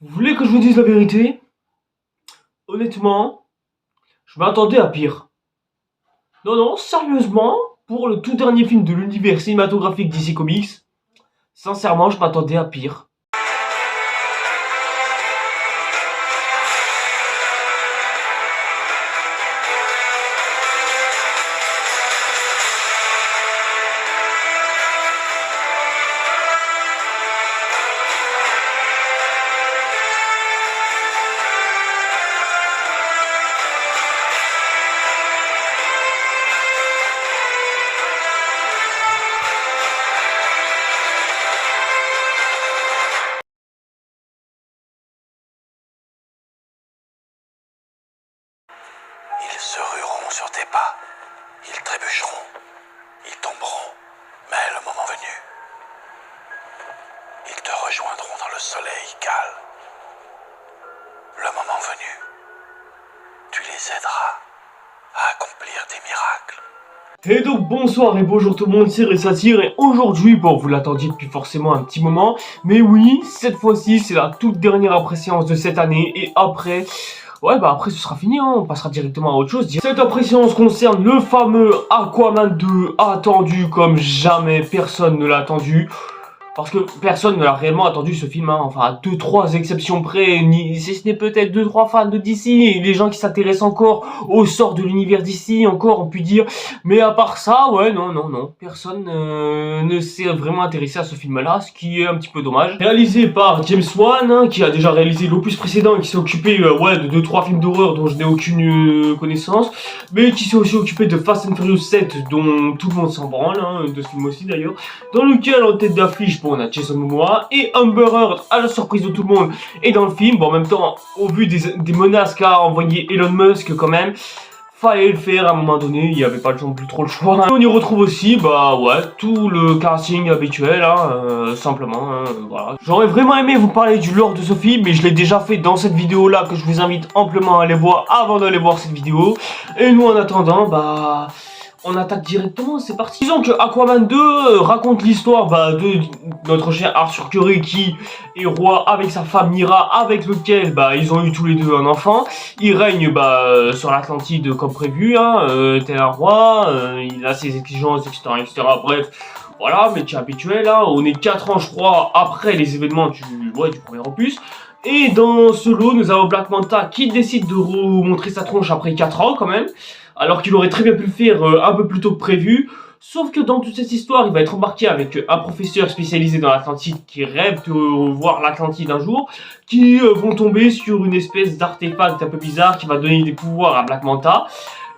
Vous voulez que je vous dise la vérité? Honnêtement, je m'attendais à pire. Non, non, sérieusement, pour le tout dernier film de l'univers cinématographique DC Comics, sincèrement, je m'attendais à pire. Ils se rueront sur tes pas, ils trébucheront, ils tomberont, mais le moment venu, ils te rejoindront dans le soleil calme. Le moment venu, tu les aideras à accomplir des miracles. Et donc bonsoir et bonjour tout le monde, c'est Ressatire et aujourd'hui, bon vous l'attendiez depuis forcément un petit moment, mais oui, cette fois-ci c'est la toute dernière après-séance de cette année et après... Ouais bah après ce sera fini, hein, on passera directement à autre chose. Cette après-séance concerne le fameux Aquaman 2 attendu comme jamais personne ne l'a attendu. Parce que personne ne l'a réellement attendu ce film, hein. Enfin à 2-3 exceptions près, si ce n'est peut-être 2-3 fans de DC, et les gens qui s'intéressent encore au sort de l'univers DC, encore on peut dire, mais à part ça, ouais non, personne ne s'est vraiment intéressé à ce film-là, ce qui est un petit peu dommage. Réalisé par James Wan, hein, qui a déjà réalisé l'opus précédent et qui s'est occupé ouais, de 2-3 films d'horreur dont je n'ai aucune connaissance, mais qui s'est aussi occupé de Fast and Furious 7 dont tout le monde s'en branle, hein, de ce film aussi d'ailleurs, dans lequel en tête d'affiche, on a Jason Momoa et Amber Heard à la surprise de tout le monde et dans le film. Bon, en même temps, au vu des menaces qu'a envoyé Elon Musk quand même, fallait le faire à un moment donné, il n'y avait pas plus trop le choix. On y retrouve aussi, bah ouais, tout le casting habituel, hein, simplement, hein, voilà. J'aurais vraiment aimé vous parler du lore de ce film, mais je l'ai déjà fait dans cette vidéo-là, que je vous invite amplement à aller voir avant d'aller voir cette vidéo. Et nous, en attendant, bah... on attaque directement, c'est parti. Disons que Aquaman 2 raconte l'histoire de notre cher Arthur Curry qui est roi avec sa femme Mira, avec lequel ils ont eu tous les deux un enfant. Il règne sur l'Atlantide comme prévu, hein, tel un roi, il a ses exigences, etc. Bref, voilà, métier habituel, hein. On est 4 ans je crois après les événements du premier opus. Et dans ce lot, nous avons Black Manta qui décide de remontrer sa tronche après 4 ans quand même, alors qu'il aurait très bien pu le faire un peu plus tôt que prévu. Sauf que dans toute cette histoire, il va être embarqué avec un professeur spécialisé dans l'Atlantide qui rêve de voir l'Atlantide un jour, qui vont tomber sur une espèce d'artefact un peu bizarre qui va donner des pouvoirs à Black Manta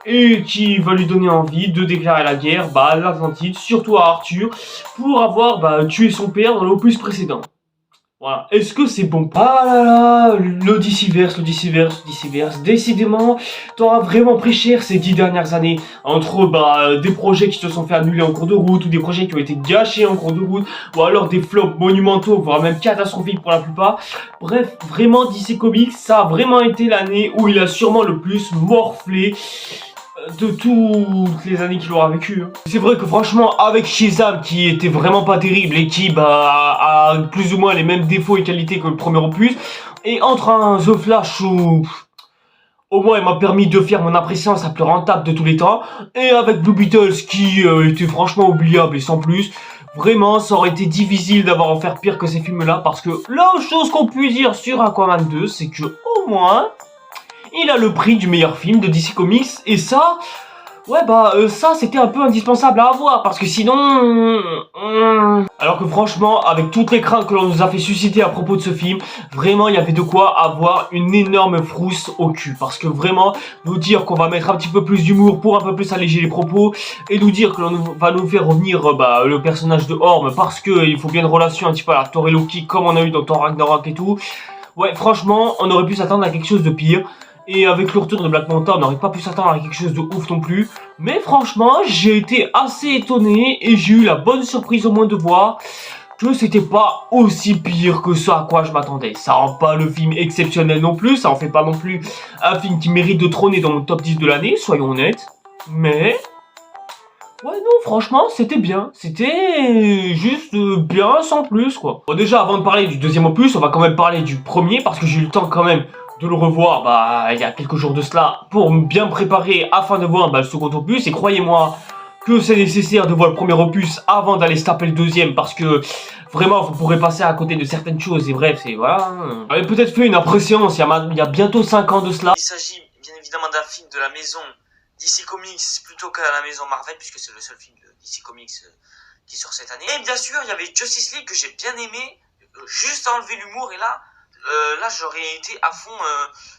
et qui va lui donner envie de déclarer la guerre à l'Atlantide, surtout à Arthur, pour avoir tué son père dans l'opus précédent. Voilà, est-ce que c'est bon? Ah là là, le DCverse, décidément, t'auras vraiment pris cher ces 10 dernières années, entre des projets qui se sont fait annuler en cours de route, ou des projets qui ont été gâchés en cours de route, ou alors des flops monumentaux, voire même catastrophiques pour la plupart. Bref, vraiment DC Comics, ça a vraiment été l'année où il a sûrement le plus morflé de toutes les années qu'il aura vécu. C'est vrai que franchement, avec Shazam qui était vraiment pas terrible et qui a plus ou moins les mêmes défauts et qualités que le premier opus, et entre un The Flash où au moins il m'a permis de faire mon appréciation la plus rentable de tous les temps, et avec Blue Beetles qui était franchement oubliable et sans plus, vraiment ça aurait été difficile d'avoir à faire pire que ces films là, parce que la chose qu'on peut dire sur Aquaman 2, c'est que au moins il a le prix du meilleur film de DC Comics, et ça, ouais ça c'était un peu indispensable à avoir, parce que sinon... Alors que franchement, avec toutes les craintes que l'on nous a fait susciter à propos de ce film, vraiment il y avait de quoi avoir une énorme frousse au cul, parce que vraiment, nous dire qu'on va mettre un petit peu plus d'humour pour un peu plus alléger les propos, et nous dire que l'on va nous faire revenir le personnage de Orm, parce qu'il faut bien une relation un petit peu à la Thor et Loki, comme on a eu dans Thor Ragnarok et tout, ouais franchement, on aurait pu s'attendre à quelque chose de pire. Et avec le retour de Black Manta, on n'aurait pas pu s'attendre à quelque chose de ouf non plus. Mais franchement, j'ai été assez étonné et j'ai eu la bonne surprise au moins de voir que c'était pas aussi pire que ça à quoi je m'attendais. Ça rend pas le film exceptionnel non plus, ça en fait pas non plus un film qui mérite de trôner dans mon top 10 de l'année, soyons honnêtes. Mais Ouais, non, franchement, c'était bien. C'était juste bien, sans plus, quoi. Bon, déjà, avant de parler du deuxième opus, on va quand même parler du premier, parce que j'ai eu le temps quand même de le revoir, bah, il y a quelques jours de cela, pour bien me préparer afin de voir, bah, le second opus. Et croyez-moi que c'est nécessaire de voir le premier opus avant d'aller se taper le deuxième, parce que vraiment, vous pourrez passer à côté de certaines choses. Et bref, c'est voilà. J'avais peut-être fait une impression, il y a bientôt 5 ans de cela. Il s'agit bien évidemment d'un film de la maison DC Comics plutôt qu'à la maison Marvel, puisque c'est le seul film de DC Comics qui sort cette année. Et bien sûr, il y avait Justice League que j'ai bien aimé, juste enlever l'humour, et là j'aurais été à fond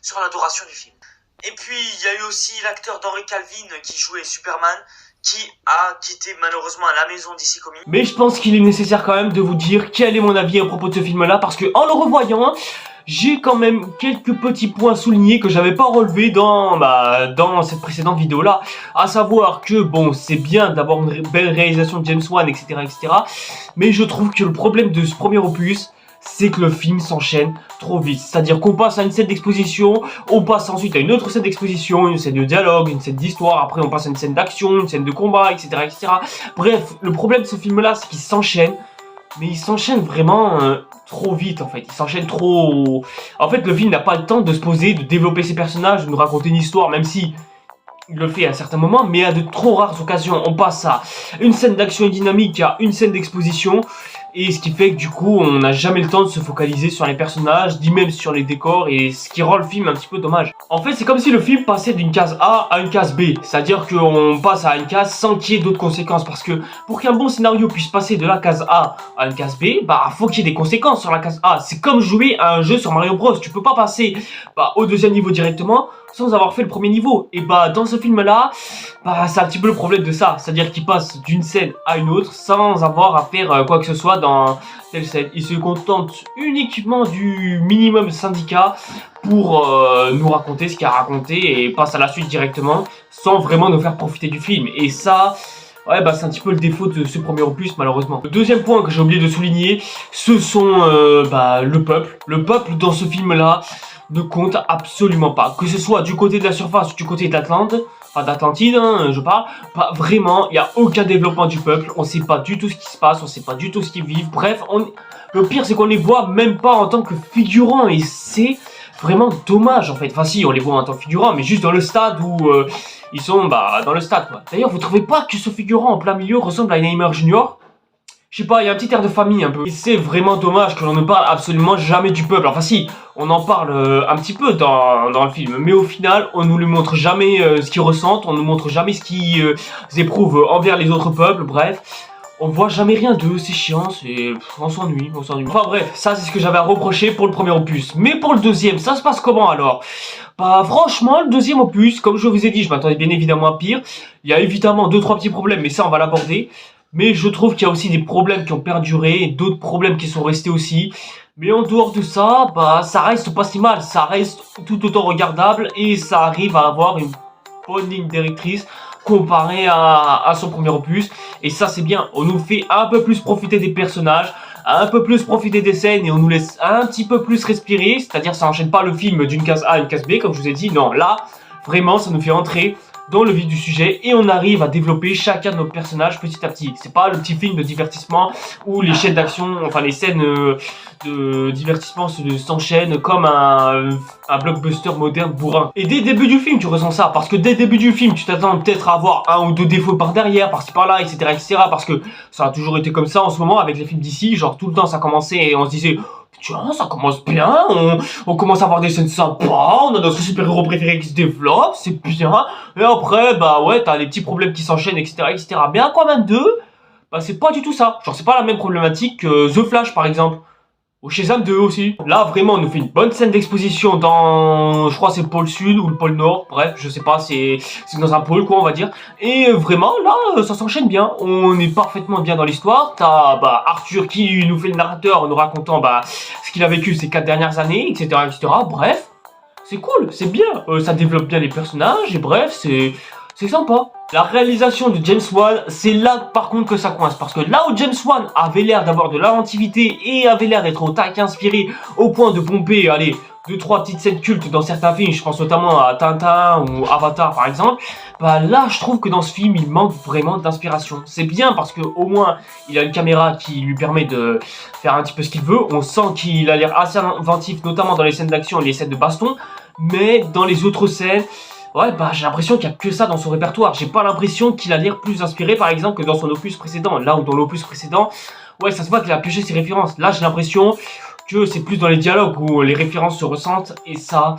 sur l'adoration du film. Et puis il y a eu aussi l'acteur d'Henry Calvin qui jouait Superman, qui a quitté malheureusement la maison DC Comics. Mais je pense qu'il est nécessaire quand même de vous dire quel est mon avis à propos de ce film-là, parce que en le revoyant, j'ai quand même quelques petits points soulignés que j'avais pas relevés dans cette précédente vidéo-là. À savoir que, bon, c'est bien d'avoir une belle réalisation de James Wan, etc., etc. Mais je trouve que le problème de ce premier opus, c'est que le film s'enchaîne trop vite. C'est-à-dire qu'on passe à une scène d'exposition, on passe ensuite à une autre scène d'exposition, une scène de dialogue, une scène d'histoire, après on passe à une scène d'action, une scène de combat, etc., etc. Bref, le problème de ce film-là, c'est qu'il s'enchaîne, mais il s'enchaîne vraiment trop vite en fait. Il s'enchaîne trop... En fait, le film n'a pas le temps de se poser, de développer ses personnages, de nous raconter une histoire, même si... il le fait à certains moments, mais à de trop rares occasions. On passe à une scène d'action dynamique, à une scène d'exposition, et ce qui fait que du coup, on n'a jamais le temps de se focaliser sur les personnages, ni même sur les décors, et ce qui rend le film un petit peu dommage. En fait, c'est comme si le film passait d'une case A à une case B, c'est-à-dire qu'on passe à une case sans qu'il y ait d'autres conséquences, parce que pour qu'un bon scénario puisse passer de la case A à une case B, bah faut qu'il y ait des conséquences sur la case A. C'est comme jouer à un jeu sur Mario Bros, tu peux pas passer au deuxième niveau directement, sans avoir fait le premier niveau. Et bah dans ce film là, c'est un petit peu le problème de ça, c'est à dire qu'il passe d'une scène à une autre sans avoir à faire quoi que ce soit dans telle scène. Il se contente uniquement du minimum syndicat pour nous raconter ce qu'il a raconté et passe à la suite directement sans vraiment nous faire profiter du film. Et ça, ouais, c'est un petit peu le défaut de ce premier opus, malheureusement. Le deuxième point que j'ai oublié de souligner, ce sont le peuple. Le peuple dans ce film-là ne compte absolument pas. Que ce soit du côté de la surface ou du côté d'Atlantide, je parle, pas vraiment, il n'y a aucun développement du peuple, on sait pas du tout ce qui se passe, on sait pas du tout ce qu'ils vivent, bref, le pire c'est qu'on les voit même pas en tant que figurants, et c'est vraiment dommage en fait. Enfin si, on les voit en tant que figurants, mais juste dans le stade où ils sont dans le stade quoi. D'ailleurs, vous trouvez pas que ce figurant en plein milieu ressemble à Neymar Junior? Je sais pas, il y a un petit air de famille un peu. Et c'est vraiment dommage que l'on ne parle absolument jamais du peuple. Enfin si, on en parle un petit peu dans le film. Mais au final, on nous le montre jamais ce qu'ils ressentent. On nous montre jamais ce qu'ils éprouvent envers les autres peuples. Bref, on voit jamais rien d'eux. C'est chiant, on s'ennuie. Enfin bref, ça c'est ce que j'avais à reprocher pour le premier opus. Mais pour le deuxième, ça se passe comment alors? Franchement, le deuxième opus, comme je vous ai dit, je m'attendais bien évidemment à pire. Il y a évidemment 2-3 petits problèmes, mais ça on va l'aborder. Mais je trouve qu'il y a aussi des problèmes qui ont perduré et d'autres problèmes qui sont restés aussi. Mais en dehors de ça, ça reste pas si mal. Ça reste tout autant regardable et ça arrive à avoir une bonne ligne directrice comparée à son premier opus. Et ça c'est bien. On nous fait un peu plus profiter des personnages, un peu plus profiter des scènes et on nous laisse un petit peu plus respirer. C'est-à-dire ça enchaîne pas le film d'une case A à une case B comme je vous ai dit. Non, là, vraiment ça nous fait entrer dans le vif du sujet et on arrive à développer chacun de nos personnages petit à petit. C'est pas le petit film de divertissement où les chaînes d'action, enfin les scènes de divertissement s'enchaînent comme un blockbuster moderne bourrin. Et dès le début du film tu ressens ça, parce que dès le début du film tu t'attends peut-être à avoir un ou deux défauts par derrière, par-ci par-là, etc., etc., parce que ça a toujours été comme ça en ce moment avec les films d'ici, genre tout le temps ça commençait et on se disait tiens, ça commence bien, on commence à avoir des scènes sympas, on a notre super-héros préféré qui se développe, c'est bien. Et après, ouais, t'as les petits problèmes qui s'enchaînent, etc., etc. Mais Aquaman 2, c'est pas du tout ça. Genre, c'est pas la même problématique que The Flash, par exemple. Ou Shazam 2 aussi. Là, vraiment, on nous fait une bonne scène d'exposition dans, je crois, c'est le pôle sud ou le pôle nord. Bref, je sais pas, c'est dans un pôle, quoi, on va dire. Et vraiment, là, ça s'enchaîne bien. On est parfaitement bien dans l'histoire. T'as, Arthur qui nous fait le narrateur en nous racontant, ce qu'il a vécu ces 4 dernières années, etc., etc. Bref, c'est cool, c'est bien. Ça développe bien les personnages et bref, c'est sympa. La réalisation de James Wan, c'est là par contre que ça coince. Parce que là où James Wan avait l'air d'avoir de l'inventivité et avait l'air d'être au tac inspiré au point de pomper, allez, 2-3 petites scènes cultes dans certains films, je pense notamment à Tintin ou Avatar par exemple, bah là je trouve que dans ce film il manque vraiment d'inspiration. C'est bien parce que au moins il a une caméra qui lui permet de faire un petit peu ce qu'il veut, on sent qu'il a l'air assez inventif notamment dans les scènes d'action et les scènes de baston, mais dans les autres scènes, ouais bah j'ai l'impression qu'il n'y a que ça dans son répertoire, j'ai pas l'impression qu'il a l'air plus inspiré par exemple que dans son opus précédent, là où dans l'opus précédent, ouais ça se voit qu'il a pioché ses références, là j'ai l'impression que c'est plus dans les dialogues où les références se ressentent et ça...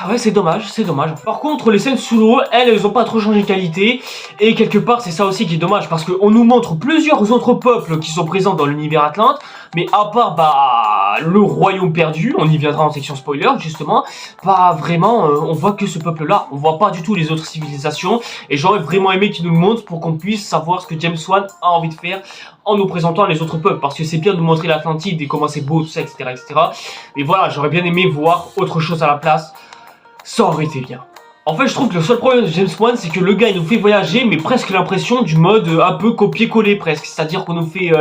Ouais c'est dommage, c'est dommage. Par contre les scènes sous l'eau, elles ont pas trop changé de qualité et quelque part c'est ça aussi qui est dommage parce qu'on nous montre plusieurs autres peuples qui sont présents dans l'univers Atlante, mais à part bah le royaume perdu, on y viendra en section spoiler justement, bah vraiment on voit que ce peuple là, on voit pas du tout les autres civilisations et j'aurais vraiment aimé qu'ils nous le montrent pour qu'on puisse savoir ce que James Wan a envie de faire en nous présentant les autres peuples, parce que c'est bien de nous montrer l'Atlantide et comment c'est beau, tout ça, etc., etc. Mais voilà, j'aurais bien aimé voir autre chose à la place. Ça aurait été bien. En fait, je trouve que le seul problème de James Wan, c'est que le gars, il nous fait voyager, mais presque l'impression du mode un peu copier-coller presque. C'est-à-dire qu'on nous fait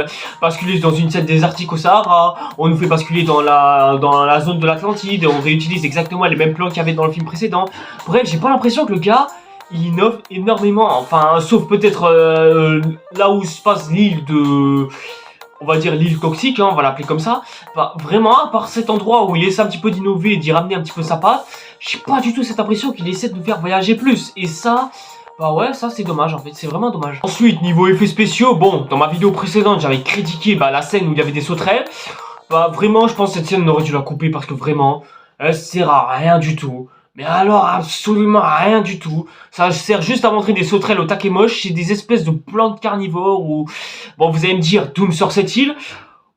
basculer dans une scène désertique au Sahara, on nous fait basculer dans la zone de l'Atlantide, et on réutilise exactement les mêmes plans qu'il y avait dans le film précédent. Bref, j'ai pas l'impression que le gars, il innove énormément. Enfin, sauf peut-être là où se passe l'île de... On va dire l'île toxique, hein, on va l'appeler comme ça. Bah, vraiment, à part cet endroit où il essaie un petit peu d'innover et d'y ramener un petit peu sa patte, j'ai pas du tout cette impression qu'il essaie de nous faire voyager plus. Et ça, bah ouais, ça c'est dommage en fait, c'est vraiment dommage. Ensuite, niveau effets spéciaux, bon, dans ma vidéo précédente, j'avais critiqué la scène où il y avait des sauterelles. Bah vraiment, je pense que cette scène, on aurait dû la couper parce que vraiment, elle sert à rien du tout. Mais alors, absolument rien du tout. Ça sert juste à montrer des sauterelles au taquet moche. C'est des espèces de plantes carnivores ou... Bon, vous allez me dire, d'où me sort cette île?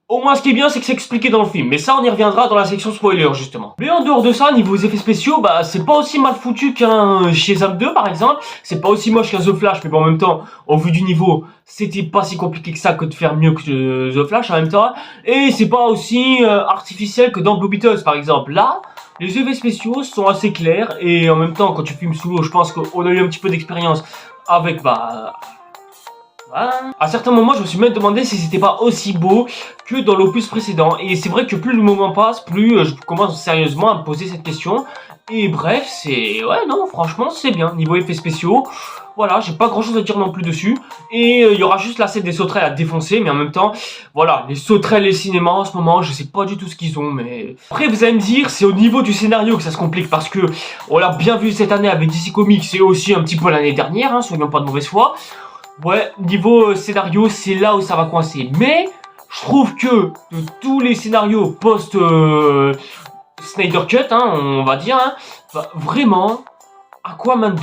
Au moins, ce qui est bien, c'est que c'est expliqué dans le film. Mais ça, on y reviendra dans la section spoiler, justement. Mais en dehors de ça, niveau effets spéciaux, bah, c'est pas aussi mal foutu qu'un Shazam 2, par exemple. C'est pas aussi moche qu'un The Flash, mais bon, en même temps, au vu du niveau, c'était pas si compliqué que ça que de faire mieux que The Flash, en même temps. Et c'est pas aussi artificiel que dans Blue Beetle, par exemple. Là... Les effets spéciaux sont assez clairs et en même temps quand tu filmes sous l'eau je pense qu'on a eu un petit peu d'expérience avec voilà. À certains moments je me suis même demandé si c'était pas aussi beau que dans l'opus précédent et c'est vrai que plus le moment passe plus je commence sérieusement à me poser cette question et bref c'est... Ouais non franchement c'est bien niveau effets spéciaux. Voilà, j'ai pas grand chose à dire non plus dessus. Et il y aura juste la scène des sauterelles à défoncer. Mais en même temps, voilà, les sauterelles et les cinémas en ce moment, je sais pas du tout ce qu'ils ont. Mais après, vous allez me dire, c'est au niveau du scénario que ça se complique. Parce que on l'a bien vu cette année avec DC Comics et aussi un petit peu l'année dernière, hein, soyons pas de mauvaise foi. Ouais, niveau scénario, c'est là où ça va coincer. Mais je trouve que de tous les scénarios post Snyder Cut, hein, on va dire, hein, bah, vraiment, Aquaman 2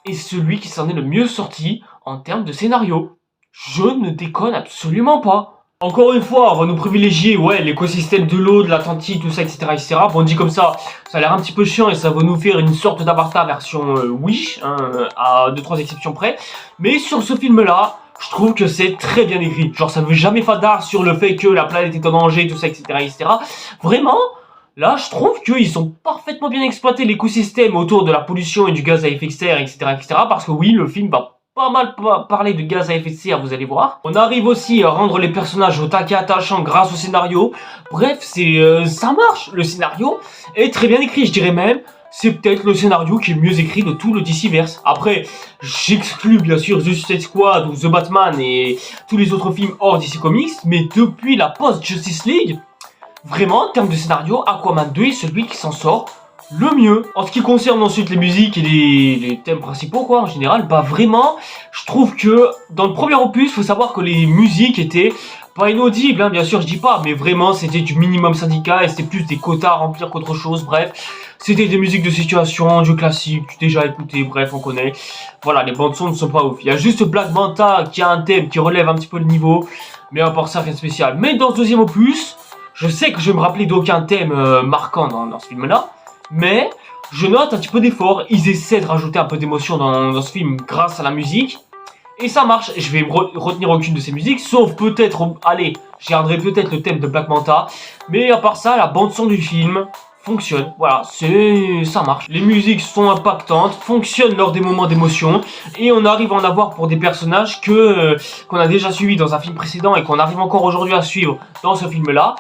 est celui qui s'en est le mieux sorti en termes de scénario. Je ne déconne absolument pas. Encore une fois, on va nous privilégier l'écosystème de l'eau, de l'Atlantide, tout ça, etc., etc. Bon, dit comme ça a l'air un petit peu chiant et ça va nous faire une sorte d'Avatar version Wish, hein, à 2-3 exceptions près. Mais sur ce film-là, je trouve que c'est très bien écrit. Genre, ça ne veut jamais fadard sur le fait que la planète est en danger, tout ça, etc., etc. Vraiment, là, je trouve qu'ils ont parfaitement bien exploité l'écosystème autour de la pollution et du gaz à effet de serre, etc., etc. Parce que oui, le film va pas mal parler de gaz à effet de serre, vous allez voir. On arrive aussi à rendre les personnages au taquet attachants grâce au scénario. Bref, ça marche. Le scénario est très bien écrit, je dirais même. C'est peut-être le scénario qui est le mieux écrit de tout le DCverse. Après, j'exclus bien sûr The Suicide Squad ou The Batman et tous les autres films hors DC Comics. Mais depuis la post-Justice League, vraiment, en termes de scénario, Aquaman 2 est celui qui s'en sort le mieux. En ce qui concerne ensuite les musiques et les thèmes principaux, quoi, en général, bah vraiment, je trouve que dans le premier opus, faut savoir que les musiques étaient pas inaudibles, hein, bien sûr, je dis pas, mais vraiment, c'était du minimum syndicat et c'était plus des quotas à remplir qu'autre chose, bref. C'était des musiques de situation, du classique, du déjà écouté, bref, on connaît. Voilà, les bandes son ne sont pas ouf. Il y a juste Black Manta qui a un thème qui relève un petit peu le niveau, mais à part ça, rien de spécial. Mais dans ce deuxième opus, je sais que je vais me rappeler d'aucun thème marquant dans ce film-là, mais je note un petit peu d'effort. Ils essaient de rajouter un peu d'émotion dans ce film grâce à la musique, et ça marche. Je vais retenir aucune de ces musiques, sauf peut-être, allez, je garderai peut-être le thème de Black Manta, mais à part ça, la bande-son du film fonctionne, voilà, ça marche. Les musiques sont impactantes, fonctionnent lors des moments d'émotion, et on arrive à en avoir pour des personnages qu'on a déjà suivis dans un film précédent et qu'on arrive encore aujourd'hui à suivre dans ce film-là.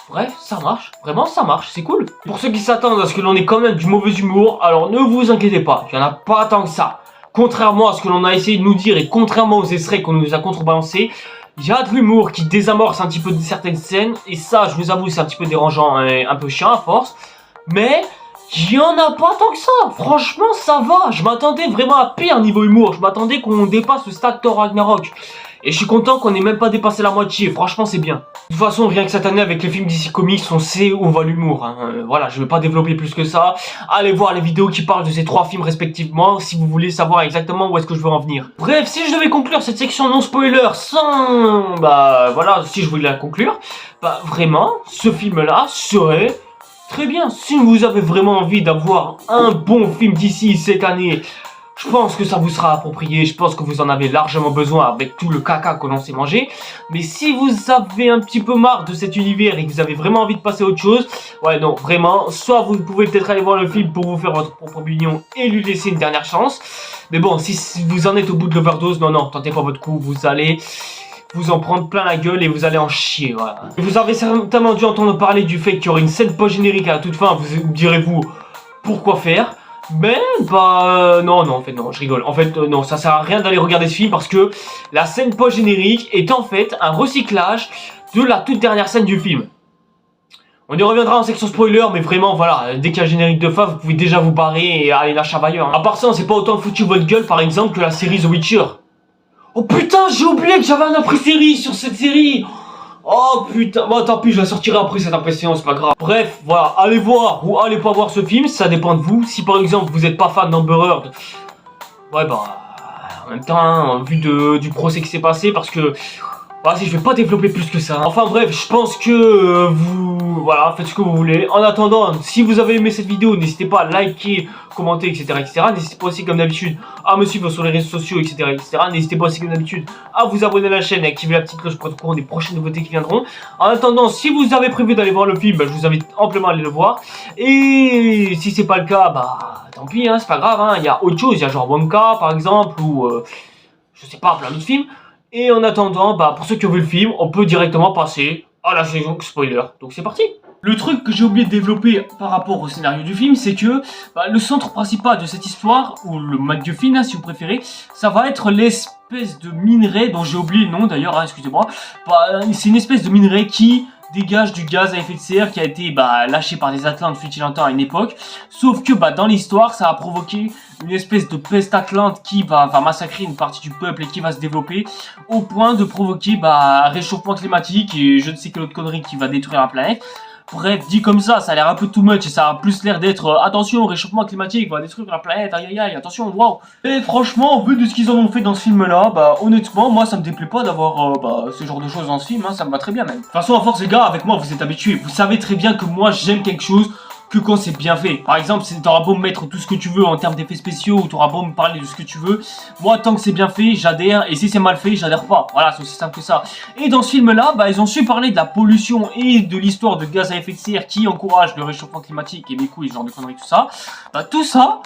Bref, ça marche, vraiment ça marche, c'est cool. Pour ceux qui s'attendent à ce que l'on ait quand même du mauvais humour, alors ne vous inquiétez pas, il n'y en a pas tant que ça. Contrairement à ce que l'on a essayé de nous dire et contrairement aux extraits qu'on nous a contrebalancés, il y a de l'humour qui désamorce un petit peu de certaines scènes, et ça, je vous avoue, c'est un petit peu dérangeant et un peu chiant à force, mais il y en a pas tant que ça. Franchement, ça va. Je m'attendais vraiment à pire niveau humour. Je m'attendais qu'on dépasse le stade Thor Ragnarok. Et je suis content qu'on ait même pas dépassé la moitié. Franchement, c'est bien. De toute façon, rien que cette année, avec les films DC Comics, on sait où va l'humour. Hein. Voilà, je vais pas développer plus que ça. Allez voir les vidéos qui parlent de ces 3 films respectivement, si vous voulez savoir exactement où est-ce que je veux en venir. Bref, si je devais conclure cette section non spoiler sans... Bah, voilà, si je voulais la conclure, bah, vraiment, ce film-là serait... très bien, si vous avez vraiment envie d'avoir un bon film d'ici cette année, je pense que ça vous sera approprié, je pense que vous en avez largement besoin avec tout le caca que l'on s'est mangé. Mais si vous avez un petit peu marre de cet univers et que vous avez vraiment envie de passer à autre chose, ouais non, vraiment, soit vous pouvez peut-être aller voir le film pour vous faire votre propre opinion et lui laisser une dernière chance. Mais bon, si vous en êtes au bout de l'overdose, non, tentez pas votre coup, vous allez... vous en prendre plein la gueule et vous allez en chier, voilà. Vous avez certainement dû entendre parler du fait qu'il y aurait une scène post-générique à la toute fin, vous direz-vous, pourquoi faire? Mais, bah, non, en fait, non, je rigole. En fait, non, ça sert à rien d'aller regarder ce film parce que la scène post-générique est en fait un recyclage de la toute dernière scène du film. On y reviendra en section spoiler, mais vraiment, voilà, dès qu'il y a un générique de fin, vous pouvez déjà vous barrer et aller lâcher ailleurs. Hein. À part ça, on s'est pas autant foutu votre gueule, par exemple, que la série The Witcher. Oh putain, j'ai oublié que j'avais un après-série sur cette série. Oh putain, bon tant pis, je la sortirai après cette impression, c'est pas grave. Bref, voilà, allez voir ou allez pas voir ce film, ça dépend de vous. Si par exemple vous êtes pas fan d'Amber Heard, ouais bah, en même temps, hein, vu du procès qui s'est passé, parce que... voilà, si je vais pas développer plus que ça. Enfin bref, je pense que vous... voilà, faites ce que vous voulez. En attendant, si vous avez aimé cette vidéo, n'hésitez pas à liker, commenter, etc. N'hésitez pas aussi, comme d'habitude, à me suivre sur les réseaux sociaux, etc. N'hésitez pas aussi, comme d'habitude, à vous abonner à la chaîne et activer la petite cloche pour être au courant des prochaines nouveautés qui viendront. En attendant, si vous avez prévu d'aller voir le film, bah, je vous invite amplement à aller le voir. Et si c'est pas le cas, bah tant pis, hein, c'est pas grave. Hein. Il y a autre chose, il y a genre Wonka par exemple, ou je sais pas, plein d'autres films. Et en attendant, bah, pour ceux qui ont vu le film, on peut directement passer à la saison spoiler. Donc c'est parti. Le truc que j'ai oublié de développer par rapport au scénario du film, c'est que bah, le centre principal de cette histoire, ou le MacGuffin, hein, si vous préférez, ça va être l'espèce de minerai, dont j'ai oublié le nom d'ailleurs, hein, excusez-moi. Bah, c'est une espèce de minerai qui dégage du gaz à effet de serre qui a été lâché par des Atlantes fut-il un temps à une époque. Sauf que dans l'histoire, ça a provoqué une espèce de peste atlante qui va massacrer une partie du peuple et qui va se développer au point de provoquer un réchauffement climatique et je ne sais quelle autre connerie qui va détruire la planète. Bref, dit comme ça a l'air un peu too much et ça a plus l'air d'être attention, réchauffement climatique va détruire la planète, aïe aïe aïe, attention, waouh. Et franchement, vu de ce qu'ils en ont fait dans ce film-là, honnêtement, moi ça me déplaît pas d'avoir ce genre de choses dans ce film, hein, ça me va très bien même. De toute façon, à force les gars, avec moi vous êtes habitués, vous savez très bien que moi j'aime quelque chose que quand c'est bien fait. Par exemple, t'auras beau me mettre tout ce que tu veux en termes d'effets spéciaux, ou t'auras beau me parler de ce que tu veux, moi tant que c'est bien fait, j'adhère, et si c'est mal fait, j'adhère pas. Voilà, c'est aussi simple que ça. Et dans ce film-là, ils ont su parler de la pollution et de l'histoire de gaz à effet de serre qui encourage le réchauffement climatique et des couilles, ce genre de conneries, tout ça. Tout ça...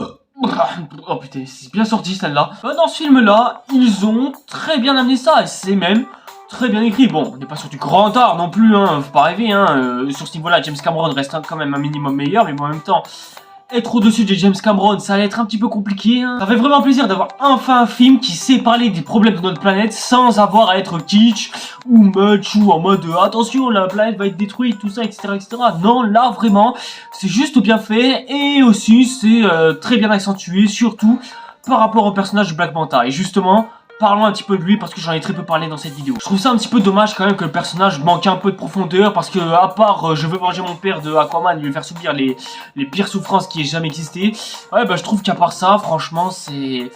oh putain, c'est bien sorti celle-là. Dans ce film-là, ils ont très bien amené ça, et c'est même... très bien écrit. Bon, on n'est pas sur du grand art non plus, hein, faut pas rêver, hein. Sur ce niveau-là, James Cameron reste quand même un minimum meilleur, mais bon, en même temps, être au-dessus de James Cameron, ça allait être un petit peu compliqué, hein. Ça fait vraiment plaisir d'avoir enfin un film qui sait parler des problèmes de notre planète sans avoir à être kitsch ou much ou en mode attention, la planète va être détruite, tout ça, etc. Non, là, vraiment, c'est juste bien fait et aussi, c'est très bien accentué, surtout par rapport au personnage de Black Manta. Et justement, parlons un petit peu de lui parce que j'en ai très peu parlé dans cette vidéo. Je trouve ça un petit peu dommage quand même que le personnage manque un peu de profondeur parce que à part je veux venger mon père de Aquaman, lui faire subir les pires souffrances qui aient jamais existé. Ouais je trouve qu'à part ça, franchement c'est...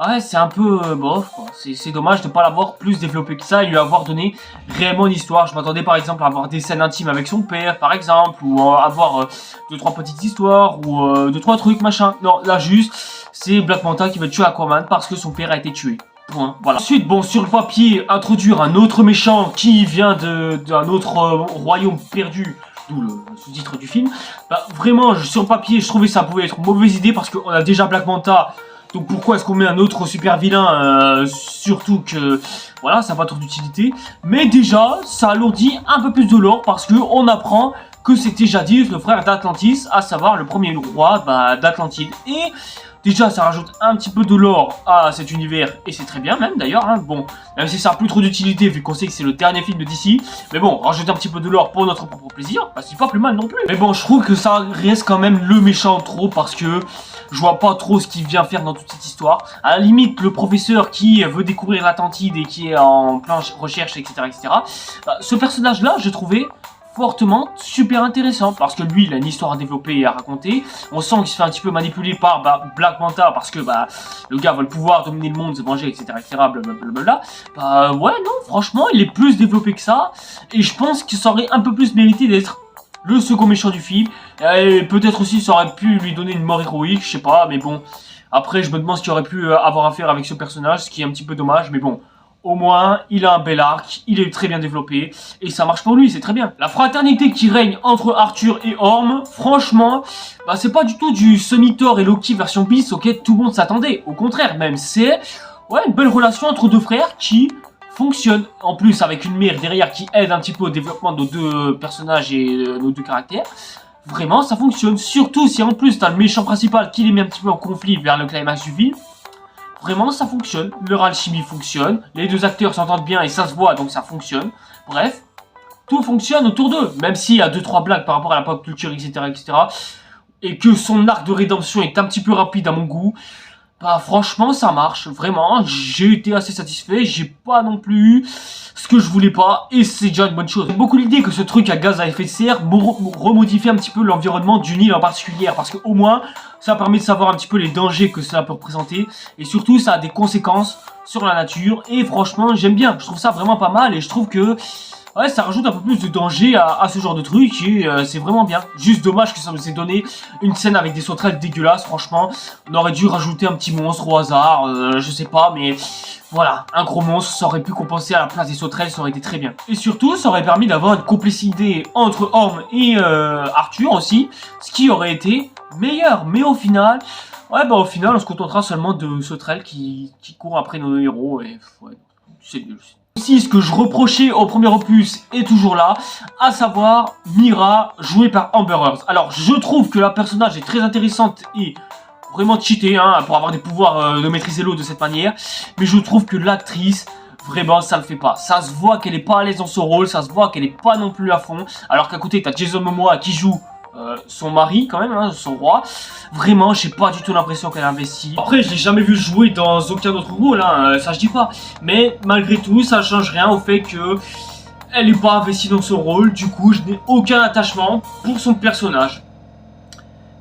ouais c'est un peu bof quoi. C'est dommage de pas l'avoir plus développé que ça et lui avoir donné réellement une histoire. Je m'attendais par exemple à avoir des scènes intimes avec son père par exemple, ou avoir 2-3 petites histoires ou 2-3 trucs machin. Non là juste c'est Black Manta qui veut tuer Aquaman parce que son père a été tué. Voilà. Ensuite, bon, sur le papier, introduire un autre méchant qui vient d'un autre royaume perdu, d'où le sous-titre du film. Vraiment, sur le papier, je trouvais que ça pouvait être une mauvaise idée parce qu'on a déjà Black Manta Donc pourquoi est-ce qu'on met un autre super vilain, surtout que, voilà, ça n'a pas trop d'utilité. Mais déjà, ça alourdit un peu plus de lore parce que on apprend que c'était jadis le frère d'Atlantis, à savoir le premier roi d'Atlantide. Et déjà, ça rajoute un petit peu de lore à cet univers, et c'est très bien même d'ailleurs. Hein. Bon, même si ça n'a plus trop d'utilité, vu qu'on sait que c'est le dernier film de DC. Mais bon, rajouter un petit peu de lore pour notre propre plaisir, bah, c'est pas plus mal non plus. Mais bon, je trouve que ça reste quand même le méchant trop, parce que je vois pas trop ce qu'il vient faire dans toute cette histoire. À la limite, le professeur qui veut découvrir l'Atlantide et qui est en plein recherche, etc., bah, ce personnage-là, j'ai trouvé fortement super intéressant parce que lui il a une histoire à développer et à raconter. On sent qu'il se fait un petit peu manipuler par Black Manta parce que le gars veut le pouvoir, dominer le monde, se venger, etc., blablabla. Ouais, non, franchement il est plus développé que ça et je pense qu'il aurait un peu plus mérité d'être le second méchant du film. Et peut-être aussi ça aurait pu lui donner une mort héroïque, je sais pas, mais bon, après je me demande ce qu'il aurait pu avoir à faire avec ce personnage, ce qui est un petit peu dommage, mais bon. Au moins, il a un bel arc, il est très bien développé, et ça marche pour lui, c'est très bien. La fraternité qui règne entre Arthur et Orm, franchement, c'est pas du tout du semi-Thor et Loki version bis auquel tout le monde s'attendait. Au contraire, même, c'est une belle relation entre deux frères qui fonctionne. En plus, avec une mère derrière qui aide un petit peu au développement de nos deux personnages et nos deux caractères. Vraiment, ça fonctionne. Surtout si en plus, t'as le méchant principal qui les met un petit peu en conflit vers le climax du film. Vraiment, ça fonctionne. Leur alchimie fonctionne. Les deux acteurs s'entendent bien et ça se voit, donc ça fonctionne. Bref, tout fonctionne autour d'eux. Même s'il y a 2-3 blagues par rapport à la pop culture, etc., et que son arc de rédemption est un petit peu rapide à mon goût, franchement, ça marche. Vraiment, j'ai été assez satisfait. J'ai pas non plus eu ce que je voulais pas. Et c'est déjà une bonne chose. J'aime beaucoup l'idée que ce truc à gaz à effet de serre remodifie un petit peu l'environnement d'une île en particulier. Parce qu'au moins, ça permet de savoir un petit peu les dangers que cela peut représenter. Et surtout, ça a des conséquences sur la nature. Et franchement, j'aime bien. Je trouve ça vraiment pas mal. Et je trouve que ça rajoute un peu plus de danger à ce genre de truc. Et c'est vraiment bien. Juste dommage que ça nous ait donné une scène avec des sauterelles dégueulasses. Franchement, on aurait dû rajouter un petit monstre au hasard. Je sais pas, mais voilà, un gros monstre, ça aurait pu compenser à la place des sauterelles, ça aurait été très bien. Et surtout, ça aurait permis d'avoir une complicité entre Orm et Arthur aussi, ce qui aurait été meilleur. Mais au final, au final, on se contentera seulement de sauterelles qui courent après nos héros. Et c'est nul. Aussi, ce que je reprochais au premier opus est toujours là, à savoir Mira, jouée par Amber Heard. Alors, je trouve que la personnage est très intéressante et vraiment cheatée pour avoir des pouvoirs de maîtriser l'eau de cette manière. Mais je trouve que l'actrice, vraiment, ça le fait pas. Ça se voit qu'elle est pas à l'aise dans son rôle, ça se voit qu'elle est pas non plus à fond. Alors qu'à côté, t'as Jason Momoa qui joue son mari quand même, son roi. Vraiment, j'ai pas du tout l'impression qu'elle investit. Après, je l'ai jamais vu jouer dans aucun autre rôle, ça je dis pas. Mais malgré tout, ça change rien au fait que elle est pas investie dans son rôle. Du coup, je n'ai aucun attachement pour son personnage.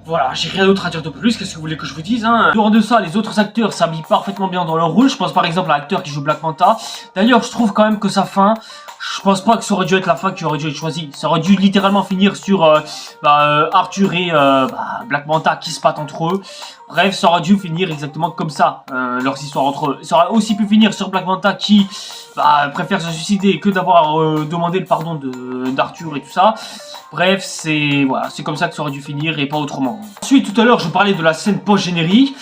Voilà, j'ai rien d'autre à dire de plus, qu'est-ce que vous voulez que je vous dise Dehors de ça, les autres acteurs s'habillent parfaitement bien dans leur rôle. Je pense par exemple à l'acteur qui joue Black Manta. D'ailleurs, je trouve quand même que sa fin, je pense pas que ça aurait dû être la fin qui aurait dû être choisie. Ça aurait dû littéralement finir sur Arthur et Black Manta qui se battent entre eux. Bref, ça aurait dû finir exactement comme ça, leurs histoires entre eux. Ça aurait aussi pu finir sur Black Manta qui préfère se suicider que d'avoir demandé le pardon d'Arthur et tout ça. Bref, c'est comme ça que ça aurait dû finir et pas autrement. Ensuite, tout à l'heure, je parlais de la scène post-générique.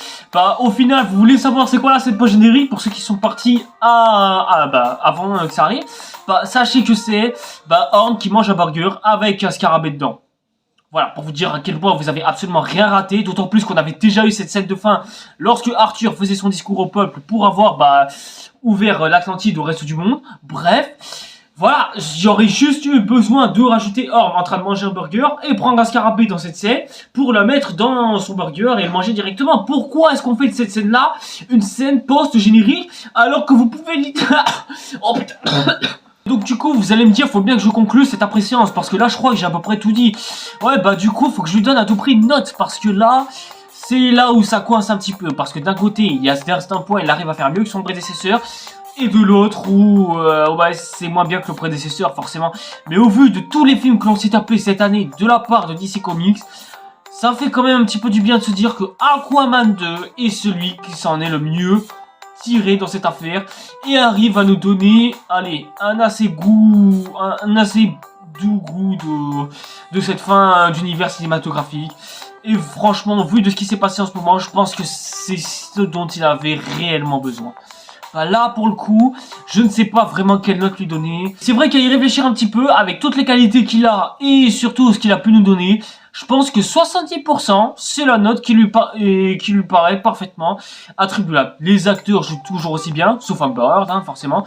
Au final, vous voulez savoir c'est quoi la scène post-générique pour ceux qui sont partis avant que ça arrive. Sachez que c'est Orm qui mange un burger avec un scarabée dedans. Voilà, pour vous dire à quel point vous avez absolument rien raté, d'autant plus qu'on avait déjà eu cette scène de fin lorsque Arthur faisait son discours au peuple pour avoir ouvert l'Atlantide au reste du monde. Bref, voilà, j'aurais juste eu besoin de rajouter Orm en train de manger un burger et prendre un scarabée dans cette scène pour le mettre dans son burger et le manger directement. Pourquoi est-ce qu'on fait de cette scène-là une scène post-générique alors que vous pouvez littéralement... Oh putain. Donc du coup, vous allez me dire, faut bien que je conclue cette appréciation parce que là, je crois que j'ai à peu près tout dit. Du coup, faut que je lui donne à tout prix une note parce que là, c'est là où ça coince un petit peu. Parce que d'un côté, il y a certains points, il arrive à faire mieux que son prédécesseur. Et de l'autre où c'est moins bien que le prédécesseur forcément. Mais au vu de tous les films que l'on s'est tapé cette année de la part de DC Comics, ça fait quand même un petit peu du bien de se dire que Aquaman 2 est celui qui s'en est le mieux tiré dans cette affaire et arrive à nous donner, un assez doux goût de cette fin d'univers cinématographique. Et franchement, vu de ce qui s'est passé en ce moment, je pense que c'est ce dont il avait réellement besoin. Bah là, pour le coup, je ne sais pas vraiment quelle note lui donner. C'est vrai qu'à y réfléchir un petit peu, avec toutes les qualités qu'il a, et surtout ce qu'il a pu nous donner, je pense que 70%, c'est la note qui lui paraît parfaitement attribuable. Les acteurs jouent toujours aussi bien, sauf Amber Heard, hein, forcément.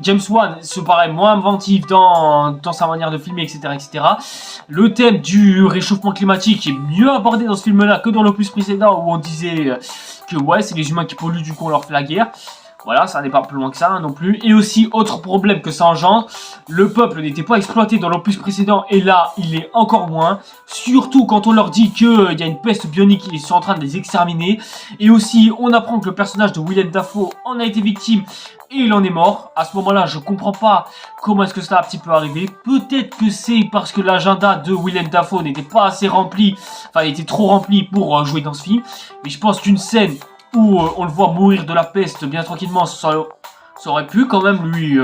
James Wan se paraît moins inventif dans sa manière de filmer, etc., etc. Le thème du réchauffement climatique est mieux abordé dans ce film-là que dans l'opus précédent, où on disait que ouais, c'est les humains qui polluent, du coup on leur fait la guerre. Voilà, ça n'est pas plus loin que ça hein, non plus. Et aussi, autre problème que ça engendre, le peuple n'était pas exploité dans l'opus précédent et là, il est encore moins. Surtout quand on leur dit qu'il y a une peste bionique et ils sont en train de les exterminer. Et aussi, on apprend que le personnage de Willem Dafoe en a été victime et il en est mort. À ce moment-là, je comprends pas comment est-ce que cela a un petit peu arrivé. Peut-être que c'est parce que l'agenda de Willem Dafoe n'était pas assez rempli, enfin, il était trop rempli pour jouer dans ce film. Mais je pense qu'une scène où on le voit mourir de la peste bien tranquillement, ça aurait pu quand même lui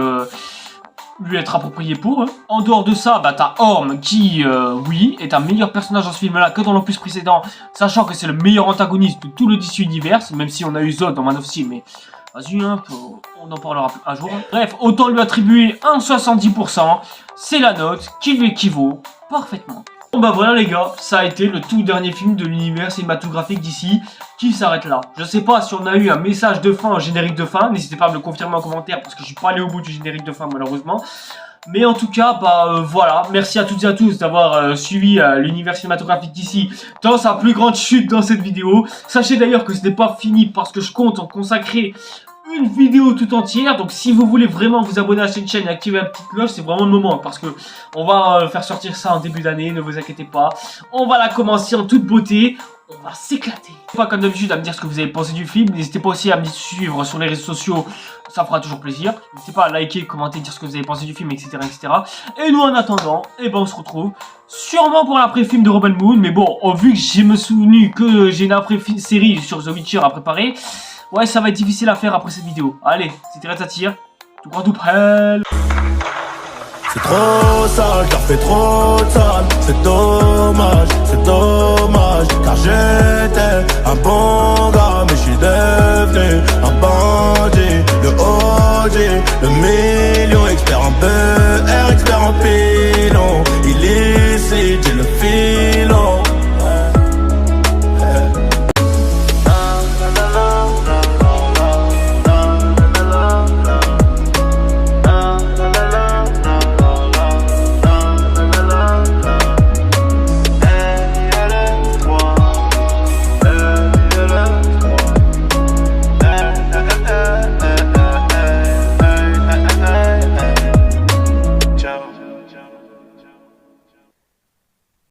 être approprié pour. En dehors de ça, bah t'as Orm qui, oui, est un meilleur personnage dans ce film-là que dans l'opus précédent, sachant que c'est le meilleur antagoniste de tout le DC Universe, même si on a eu Zod dans Man of Steel, mais vas-y, hein, on en parlera un jour. Bref, autant lui attribuer un 70%, c'est la note qui lui équivaut parfaitement. Bon bah voilà les gars, ça a été le tout dernier film de l'univers cinématographique d'ici qui s'arrête là. Je sais pas si on a eu un message de fin, un générique de fin, n'hésitez pas à me le confirmer en commentaire parce que je suis pas allé au bout du générique de fin malheureusement. Mais en tout cas, bah voilà, merci à toutes et à tous d'avoir suivi l'univers cinématographique d'ici dans sa plus grande chute dans cette vidéo. Sachez d'ailleurs que ce n'est pas fini parce que je compte en consacrer une vidéo tout entière, donc si vous voulez vraiment vous abonner à cette chaîne et activer la petite cloche, c'est vraiment le moment parce que on va faire sortir ça en début d'année, ne vous inquiétez pas. On va la commencer en toute beauté, on va s'éclater. Pas comme d'habitude à me dire ce que vous avez pensé du film, n'hésitez pas aussi à me suivre sur les réseaux sociaux, ça fera toujours plaisir. N'hésitez pas à liker, commenter, dire ce que vous avez pensé du film, etc. etc. Et nous en attendant, eh ben on se retrouve sûrement pour l'après-film de Rebel Moon, mais bon, vu que j'ai me souvenu que j'ai une après-série sur The Witcher à préparer, ouais, ça va être difficile à faire après cette vidéo. Allez, c'était Red Satire, tout grand tout prêt. C'est trop sale, car fait trop de sale. C'est dommage, car j'étais un bon gars, mais je suis devenu un bandit. Le OG, le million